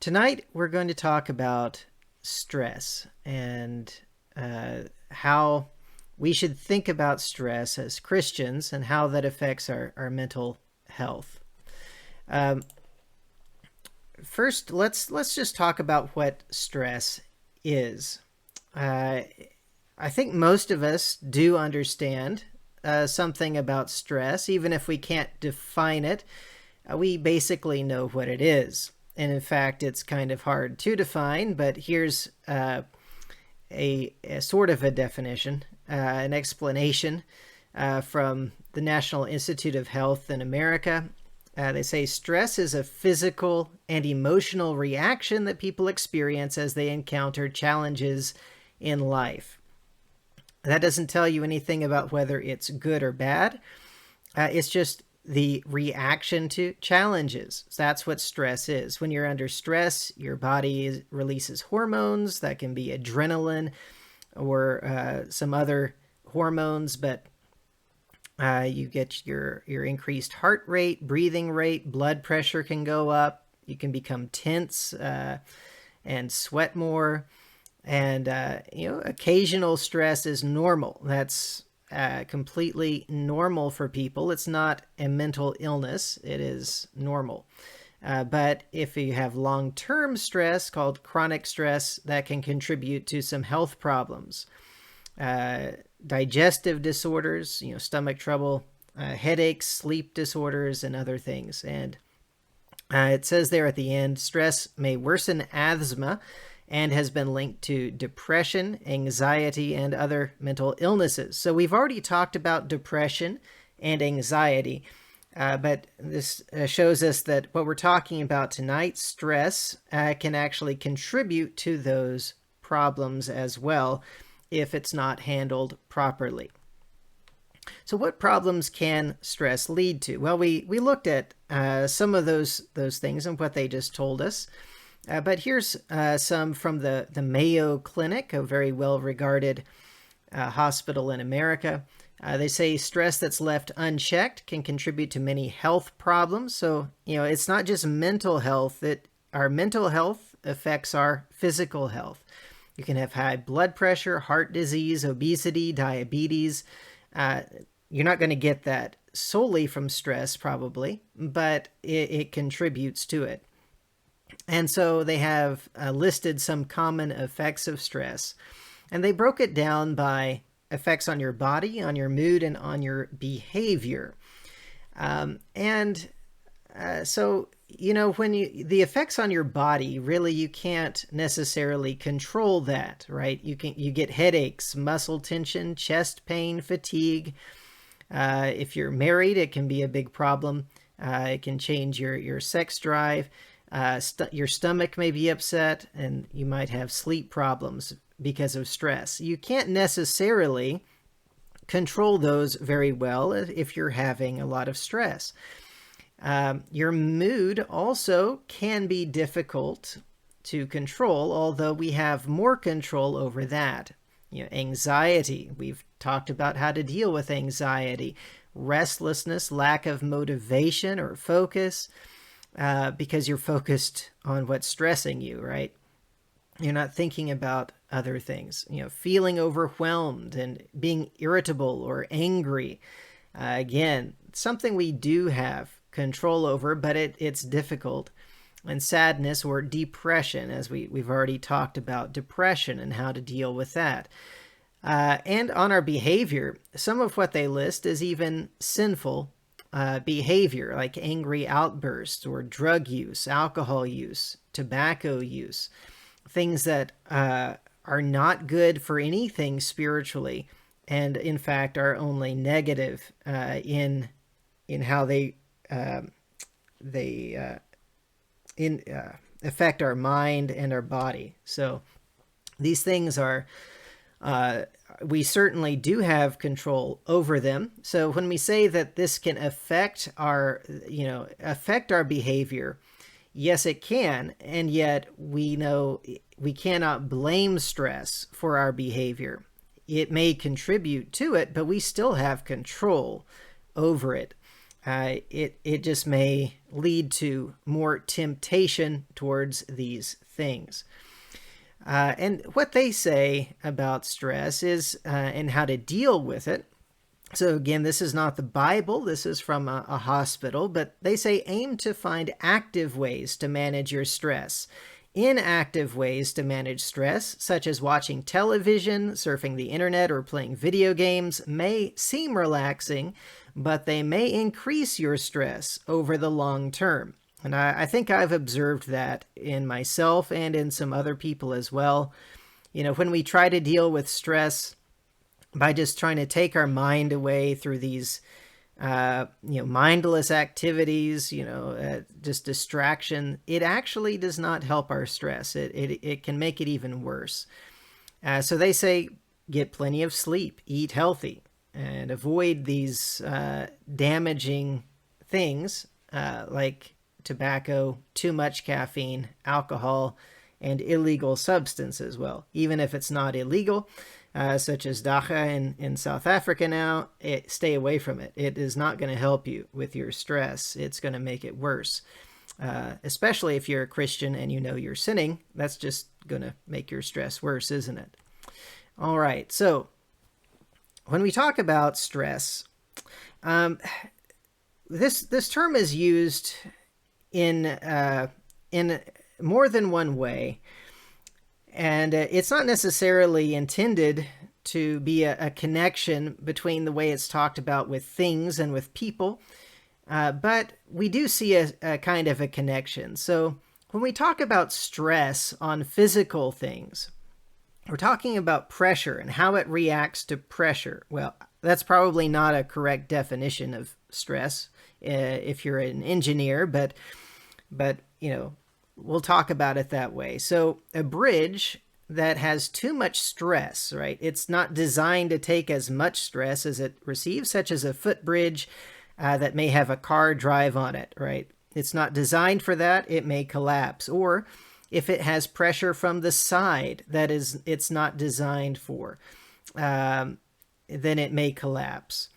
Tonight, we're going to talk about stress and how we should think about stress as Christians and how that affects our mental health. Um, First, let's just talk about what stress is. Uh, I think most of us do understand something about stress, even if we can't define it. We basically know what it is. And in fact, it's kind of hard to define, but here's a sort of a definition, an explanation from the National Institute of Health in America. They say stress is a physical and emotional reaction that people experience as they encounter challenges in life. That doesn't tell you anything about whether it's good or bad. It's just the reaction to challenges. That's what stress is. When you're under stress, your body releases hormones that can be adrenaline or some other hormones, but you get your increased heart rate, breathing rate, blood pressure can go up. You can become tense and sweat more. And, occasional stress is normal. That's completely normal for people. It's not a mental illness. It is normal. But if you have long-term stress called chronic stress, that can contribute to some health problems. Digestive disorders, stomach trouble, headaches, sleep disorders, and other things. And it says there at the end, stress may worsen asthma and has been linked to depression, anxiety, and other mental illnesses. So we've already talked about depression and anxiety, but this shows us that what we're talking about tonight, stress, can actually contribute to those problems as well if it's not handled properly. So what problems can stress lead to? Well, we looked at some of those things and what they just told us. But here's some from the Mayo Clinic, a very well-regarded hospital in America. They say stress that's left unchecked can contribute to many health problems. So, it's not just mental health. Our mental health affects our physical health. You can have high blood pressure, heart disease, obesity, diabetes. You're not going to get that solely from stress, probably, but it contributes to it. And so they have listed some common effects of stress. And they broke it down by effects on your body, on your mood, and on your behavior. So, when the effects on your body, really, you can't necessarily control that, right? You get headaches, muscle tension, chest pain, fatigue. If you're married, it can be a big problem. It can change your sex drive. Your stomach may be upset, and you might have sleep problems because of stress. You can't necessarily control those very well if you're having a lot of stress. Your mood also can be difficult to control, although we have more control over that. Anxiety. We've talked about how to deal with anxiety. Restlessness, lack of motivation or focus. Because you're focused on what's stressing you, right? You're not thinking about other things. Feeling overwhelmed and being irritable or angry. Again, something we do have control over, but it's difficult. And sadness or depression, as we've already talked about depression and how to deal with that. And on our behavior, some of what they list is even sinful behavior, like angry outbursts or drug use, alcohol use, tobacco use, things that are not good for anything spiritually, and in fact are only negative in how they affect our mind and our body. So these things are we certainly do have control over them. So when we say that this can affect our behavior, yes, it can. And yet we know we cannot blame stress for our behavior. It may contribute to it, but we still have control over it. it just may lead to more temptation towards these things. And what they say about stress is and how to deal with it. So again, this is not the Bible. This is from a hospital, but they say aim to find active ways to manage your stress. Inactive ways to manage stress, such as watching television, surfing the internet, or playing video games, may seem relaxing, but they may increase your stress over the long term. And I think I've observed that in myself and in some other people as well. You know, when we try to deal with stress by just trying to take our mind away through these, mindless activities, just distraction, it actually does not help our stress. It can make it even worse. So they say get plenty of sleep, eat healthy, and avoid these damaging things like tobacco, too much caffeine, alcohol, and illegal substances. Well, even if it's not illegal, such as dacha in South Africa now, stay away from it. It is not going to help you with your stress. It's going to make it worse. Especially if you're a Christian and you know you're sinning, that's just going to make your stress worse, isn't it? All right, so when we talk about stress, this term is used in more than one way, and it's not necessarily intended to be a connection between the way it's talked about with things and with people, but we do see a kind of a connection. So when we talk about stress on physical things, we're talking about pressure and how it reacts to pressure. Well, that's probably not a correct definition of stress if you're an engineer, but we'll talk about it that way. So a bridge that has too much stress, right? It's not designed to take as much stress as it receives, such as a footbridge that may have a car drive on it, right? It's not designed for that. It may collapse. Or if it has pressure from the side that it's not designed for, then it may collapse.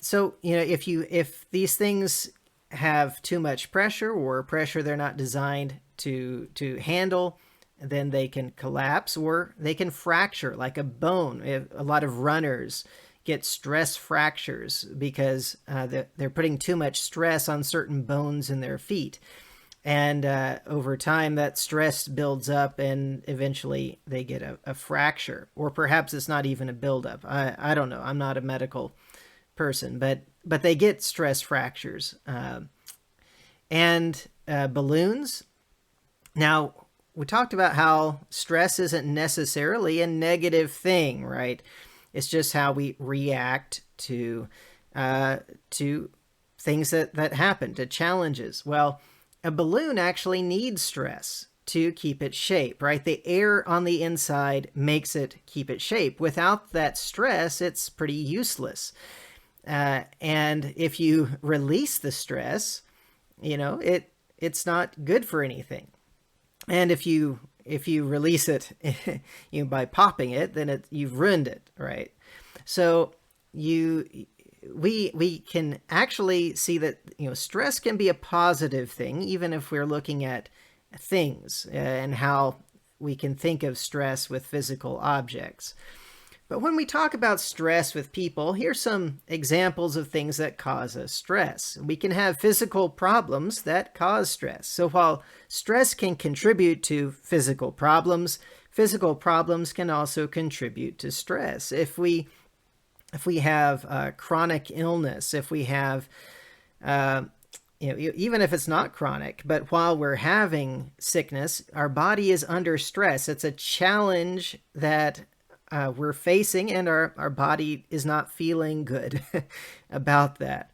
So, if these things have too much pressure or pressure they're not designed to handle, then they can collapse or they can fracture like a bone. A lot of runners get stress fractures because they're putting too much stress on certain bones in their feet. And over time, that stress builds up and eventually they get a fracture. Or perhaps it's not even a buildup. I don't know. I'm not a medical person, but they get stress fractures. And balloons. Now, we talked about how stress isn't necessarily a negative thing, right? It's just how we react to things that happen, to challenges. Well, a balloon actually needs stress to keep its shape, right? The air on the inside makes it keep its shape. Without that stress, it's pretty useless. And if you release the stress, it's not good for anything. And if you release it by popping it, then you've ruined it, right? So we can actually see that stress can be a positive thing, even if we're looking at things and how we can think of stress with physical objects. But when we talk about stress with people, here's some examples of things that cause us stress. We can have physical problems that cause stress. So while stress can contribute to physical problems can also contribute to stress. If we have chronic illness, if we have, even if it's not chronic, but while we're having sickness, our body is under stress. It's a challenge that we're facing, and our body is not feeling good about that.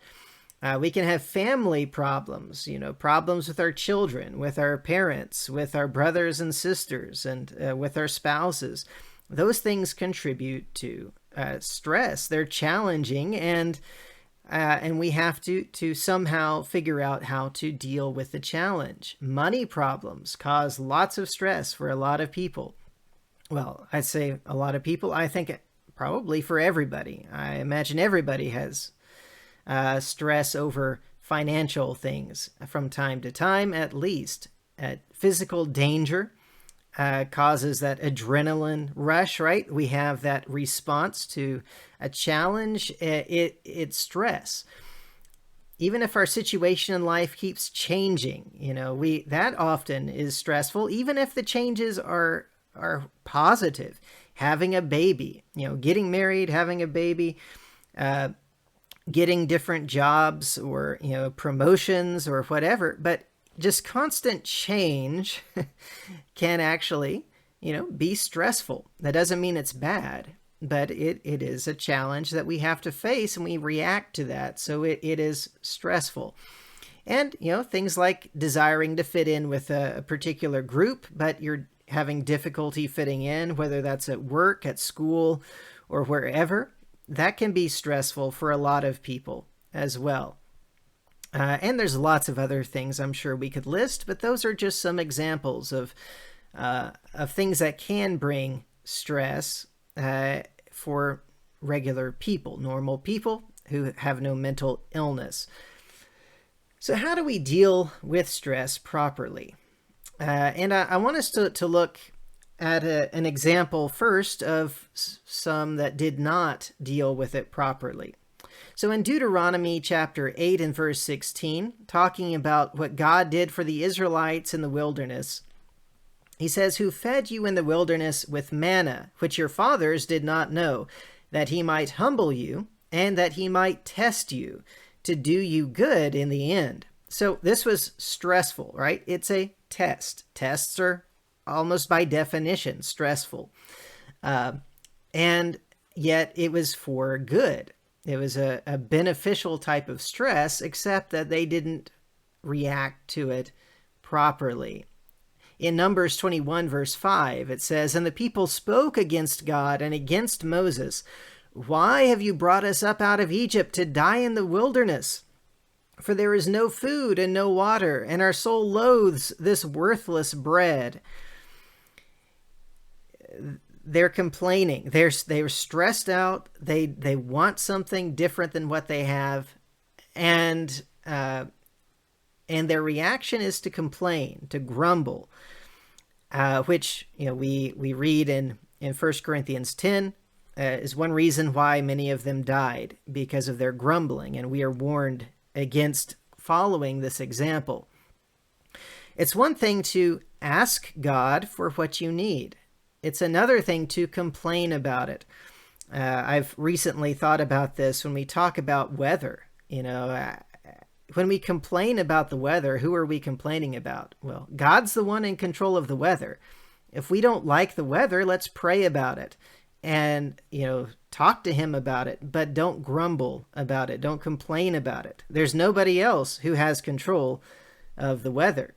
We can have family problems, problems with our children, with our parents, with our brothers and sisters, and with our spouses. Those things contribute to stress. They're challenging, and we have to somehow figure out how to deal with the challenge. Money problems cause lots of stress for a lot of people. Well, I'd say a lot of people. I think probably for everybody. I imagine everybody has stress over financial things from time to time, at least. Physical danger causes that adrenaline rush, right? We have that response to a challenge. It's stress. Even if our situation in life keeps changing, that often is stressful, even if the changes are positive. Having a baby, getting married, having a baby, getting different jobs or, promotions or whatever. But just constant change can actually, be stressful. That doesn't mean it's bad, but it is a challenge that we have to face, and we react to that. So it is stressful. And, things like desiring to fit in with a particular group, but you're having difficulty fitting in, whether that's at work, at school, or wherever, that can be stressful for a lot of people as well. And there's lots of other things I'm sure we could list, but those are just some examples of things that can bring stress for regular people, normal people who have no mental illness. So how do we deal with stress properly? And I want us to look at an example first of some that did not deal with it properly. So in Deuteronomy chapter 8 and verse 16, talking about what God did for the Israelites in the wilderness, he says, "Who fed you in the wilderness with manna, which your fathers did not know, that he might humble you, and that he might test you, to do you good in the end." So this was stressful, right? It's a test. Tests are almost by definition stressful. And yet it was for good. It was a beneficial type of stress, except that they didn't react to it properly. In Numbers 21, verse 5, it says, "And the people spoke against God and against Moses. 'Why have you brought us up out of Egypt to die in the wilderness? For there is no food and no water, and our soul loathes this worthless bread.'" They're complaining. They're stressed out. They want something different than what they have, and their reaction is to complain, to grumble, which we read in 1 Corinthians 10 is one reason why many of them died, because of their grumbling, and we are warned against following this example. It's one thing to ask God for what you need. It's another thing to complain about it. I've recently thought about this when we talk about weather. When we complain about the weather, who are we complaining about? Well, God's the one in control of the weather. If we don't like the weather, let's pray about it and, talk to him about it, but don't grumble about it. Don't complain about it. There's nobody else who has control of the weather.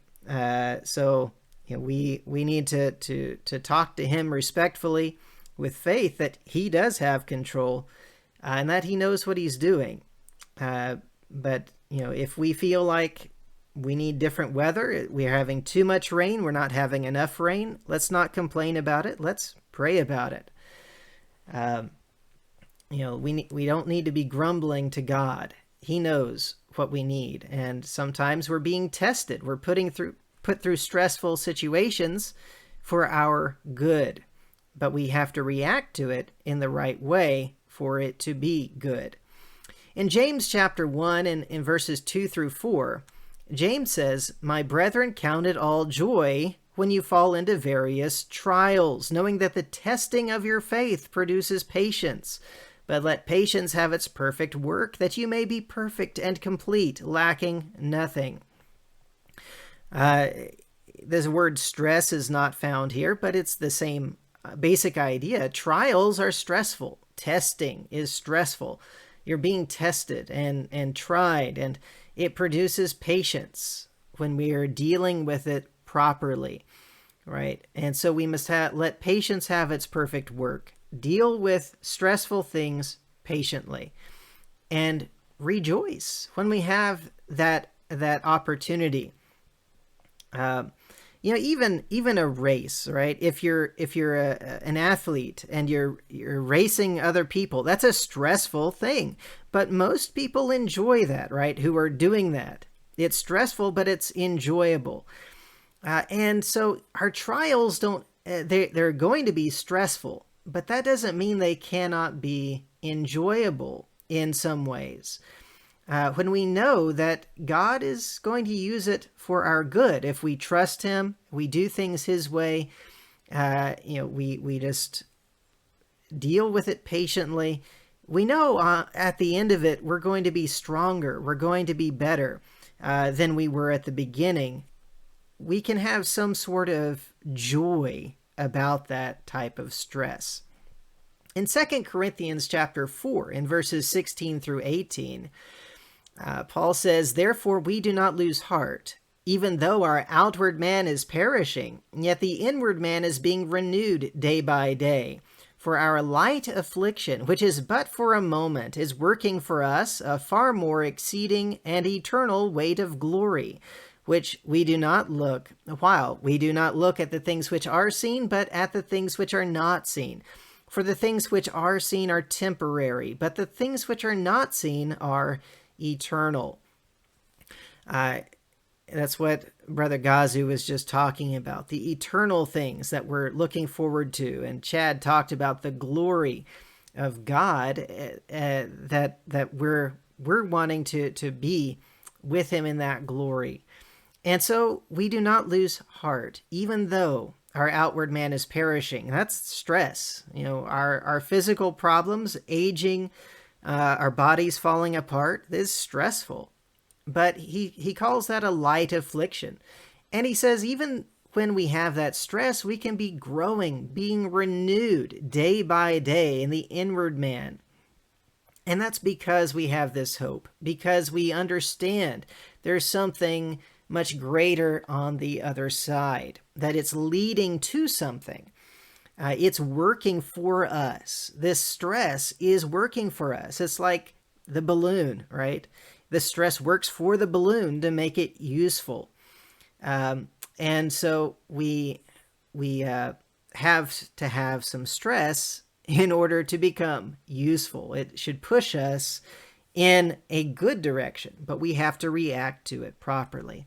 So we need to talk to him respectfully with faith that he does have control and that he knows what he's doing. But if we feel like we need different weather, we're having too much rain, we're not having enough rain, let's not complain about it. Let's pray about it. We don't need to be grumbling to God. He knows what we need. And sometimes we're being tested. We're put through stressful situations for our good, but we have to react to it in the right way for it to be good. In James chapter 1 and in verses 2 through 4, James says, "My brethren, count it all joy when you fall into various trials, knowing that the testing of your faith produces patience. But let patience have its perfect work, that you may be perfect and complete, lacking nothing." This word stress is not found here, but it's the same basic idea. Trials are stressful. Testing is stressful. You're being tested and tried, and it produces patience when we are dealing with it properly, right? And so we must let patience have its perfect work. Deal with stressful things patiently and rejoice when we have that opportunity. even a race, right? If you're an athlete and you're racing other people, that's a stressful thing. But most people enjoy that, right? Who are doing that. It's stressful, but it's enjoyable. And so our trials don't, they're going to be stressful, but that doesn't mean they cannot be enjoyable in some ways. When we know that God is going to use it for our good, if we trust Him, we do things His way, we just deal with it patiently. We know at the end of it, we're going to be stronger. We're going to be better than we were at the beginning. We can have some sort of joy about that type of stress. In 2 Corinthians chapter 4, in verses 16 through 18, Paul says, "Therefore we do not lose heart, even though our outward man is perishing, yet the inward man is being renewed day by day. For our light affliction, which is but for a moment, is working for us a far more exceeding and eternal weight of glory, which we do not look at the things which are seen, but at the things which are not seen. For the things which are seen are temporary, but the things which are not seen are eternal." That's what Brother Gazu was just talking about, the eternal things that we're looking forward to. And Chad talked about the glory of God that we're wanting to be with Him in that glory. And so we do not lose heart, even though our outward man is perishing. That's stress. Our physical problems, aging, our bodies falling apart, is stressful. But he calls that a light affliction. And he says even when we have that stress, we can be growing, being renewed day by day in the inward man. And that's because we have this hope, because we understand there's something much greater on the other side, that it's leading to something. It's working for us. This stress is working for us. It's like the balloon, right? The stress works for the balloon to make it useful. And so we have to have some stress in order to become useful. It should push us in a good direction, but we have to react to it properly.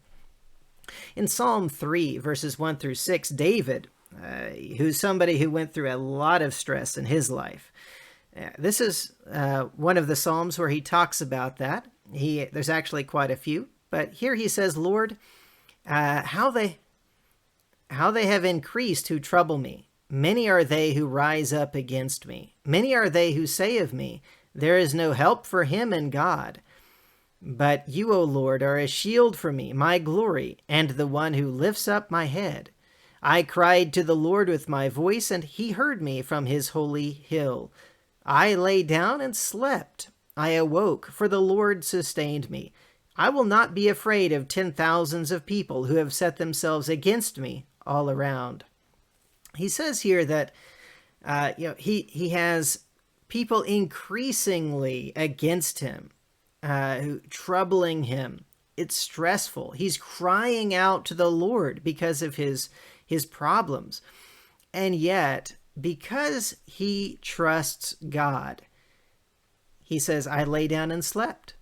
In Psalm 3, verses 1 through 6, David, who's somebody who went through a lot of stress in his life, this is one of the Psalms where he talks about that. There's actually quite a few, but here he says, "Lord, how they have increased who trouble me. Many are they who rise up against me. Many are they who say of me, there is no help for him in God. But you, O Lord, are a shield for me, my glory, and the one who lifts up my head. I cried to the Lord with my voice, and he heard me from his holy hill. I lay down and slept. I awoke, for the Lord sustained me. I will not be afraid of 10,000s of people who have set themselves against me all around." He says here that he has people increasingly against him, troubling him. It's stressful. He's crying out to the Lord because of his problems. And yet, because he trusts God, he says, "I lay down and slept."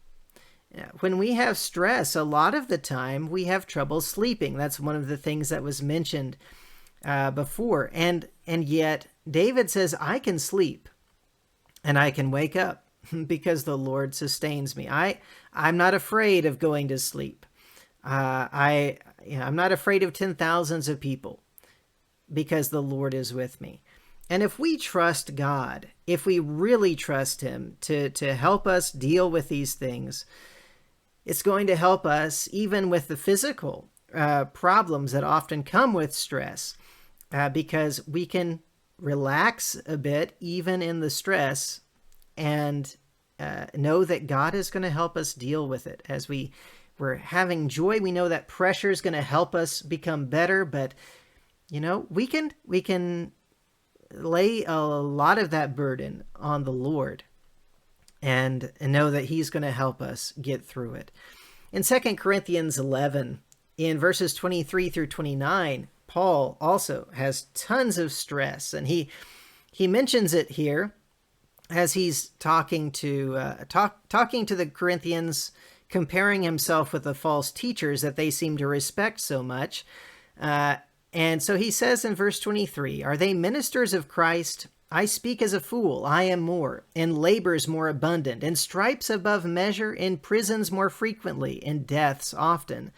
When we have stress, a lot of the time we have trouble sleeping. That's one of the things that was mentioned before. And yet David says, "I can sleep and I can wake up because the Lord sustains me. I'm not afraid of going to sleep. I'm not afraid of 10,000s of people because the Lord is with me." And if we trust God, if we really trust Him to help us deal with these things, it's going to help us even with the physical problems that often come with stress, because we can relax a bit even in the stress and know that God is going to help us deal with it. As we're having joy, we know that pressure is going to help us become better, but we can lay a lot of that burden on the Lord and know that He's going to help us get through it. In 2 Corinthians 11, In verses 23 through 29, Paul also has tons of stress, and he mentions it here as he's talking to the Corinthians, comparing himself with the false teachers that they seem to respect so much. And so he says in verse 23, "Are they ministers of Christ? I speak as a fool, I am more, in labors more abundant, in stripes above measure, in prisons more frequently, in deaths often.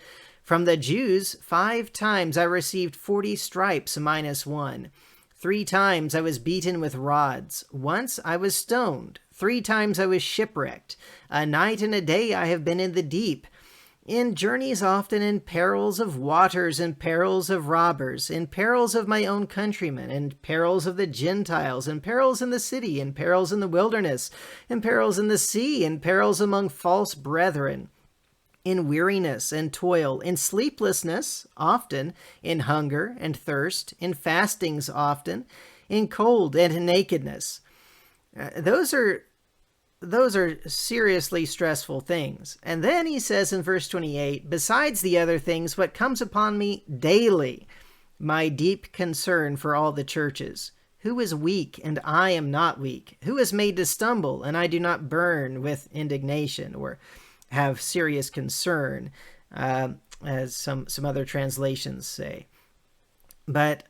From the Jews 5 times I received 40 stripes minus 1. 3 times I was beaten with rods. Once I was stoned. 3 times I was shipwrecked. A night and a day I have been in the deep. In journeys often, in perils of waters, in perils of robbers, in perils of my own countrymen, in perils of the Gentiles, in perils in the city, in perils in the wilderness, in perils in the sea, in perils among false brethren, in weariness and toil, in sleeplessness often, in hunger and thirst, in fastings often, in cold and nakedness." Those are seriously stressful things. And then he says in verse 28, "Besides the other things, what comes upon me daily, my deep concern for all the churches. Who is weak, and I am not weak? Who is made to stumble, and I do not burn with indignation," or have serious concern, as some other translations say. But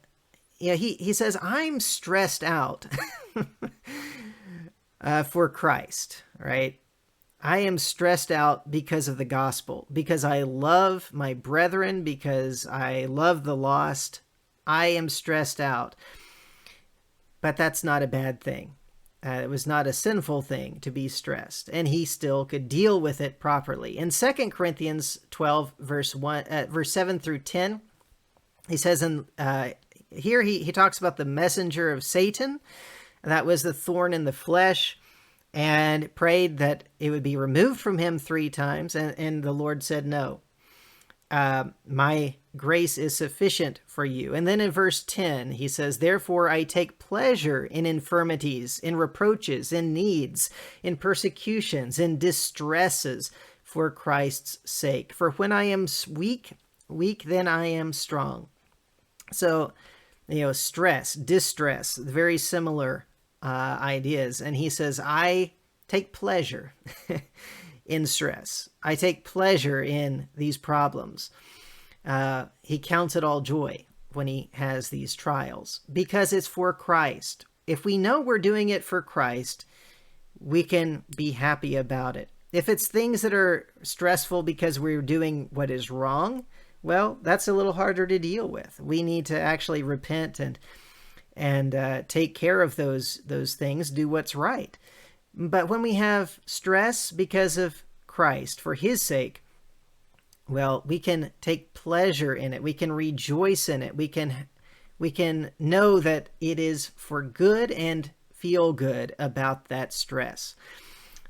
yeah, he says, "I'm stressed out." For Christ, right? I am stressed out because of the gospel, because I love my brethren, because I love the lost. I am stressed out. But that's not a bad thing. It was not a sinful thing to be stressed, and he still could deal with it properly. In 2 Corinthians 12, verse 7 through 10, he says, here he talks about the messenger of Satan. That was the thorn in the flesh, and prayed that it would be removed from him 3 times. And the Lord said, "No, my grace is sufficient for you." And then in verse 10, he says, "Therefore I take pleasure in infirmities, in reproaches, in needs, in persecutions, in distresses for Christ's sake. For when I am weak, then I am strong." So, stress, distress, very similar ideas. And he says, I take pleasure in stress. I take pleasure in these problems. He counts it all joy when he has these trials, because it's for Christ. If we know we're doing it for Christ, we can be happy about it. If it's things that are stressful because we're doing what is wrong, well, that's a little harder to deal with. We need to actually repent and take care of those things, do what's right. But when we have stress because of Christ, for his sake, well, we can take pleasure in it. We can rejoice in it. We can know that it is for good and feel good about that stress.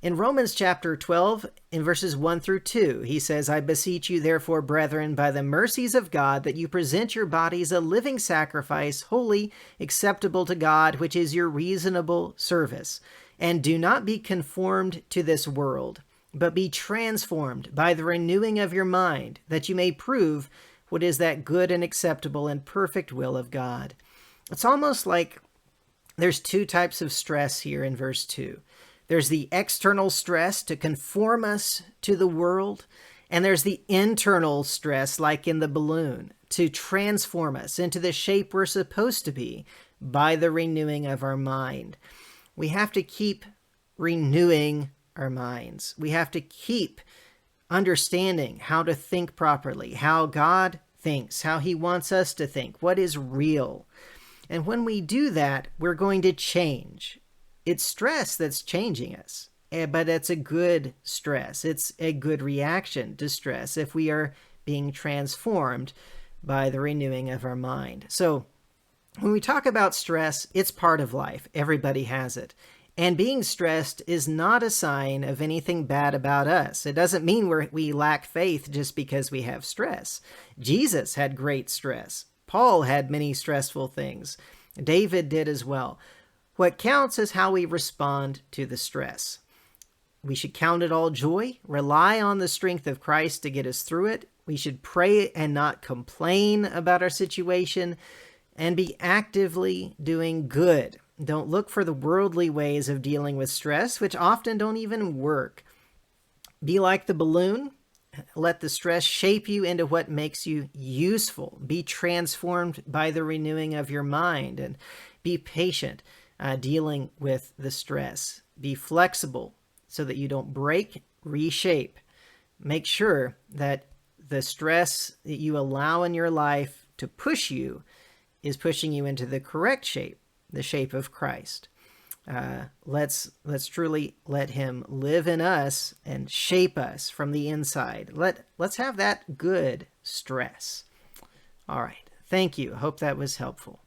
In Romans chapter 12, in verses 1 through 2, he says, "I beseech you, therefore, brethren, by the mercies of God, that you present your bodies a living sacrifice, holy, acceptable to God, which is your reasonable service. And do not be conformed to this world, but be transformed by the renewing of your mind, that you may prove what is that good and acceptable and perfect will of God." It's almost like there's 2 types of stress here in verse 2. There's the external stress to conform us to the world, and there's the internal stress, like in the balloon, to transform us into the shape we're supposed to be by the renewing of our mind. We have to keep renewing our minds. We have to keep understanding how to think properly, how God thinks, how he wants us to think, what is real. And when we do that, we're going to change. It's stress that's changing us, but it's a good stress. It's a good reaction to stress if we are being transformed by the renewing of our mind. So when we talk about stress, it's part of life. Everybody has it. And being stressed is not a sign of anything bad about us. It doesn't mean we lack faith just because we have stress. Jesus had great stress. Paul had many stressful things. David did as well. What counts is how we respond to the stress. We should count it all joy, rely on the strength of Christ to get us through it, We should pray and not complain about our situation and be actively doing good. Don't look for the worldly ways of dealing with stress, which often don't even work. Be like the balloon. Let the stress shape you into what makes you useful. Be transformed by the renewing of your mind, and be patient dealing with the stress. Be flexible so that you don't break, reshape. Make sure that the stress that you allow in your life to push you is pushing you into the correct shape, the shape of Christ. Let's truly let him live in us and shape us from the inside. Let's have that good stress. All right. Thank you. I hope that was helpful.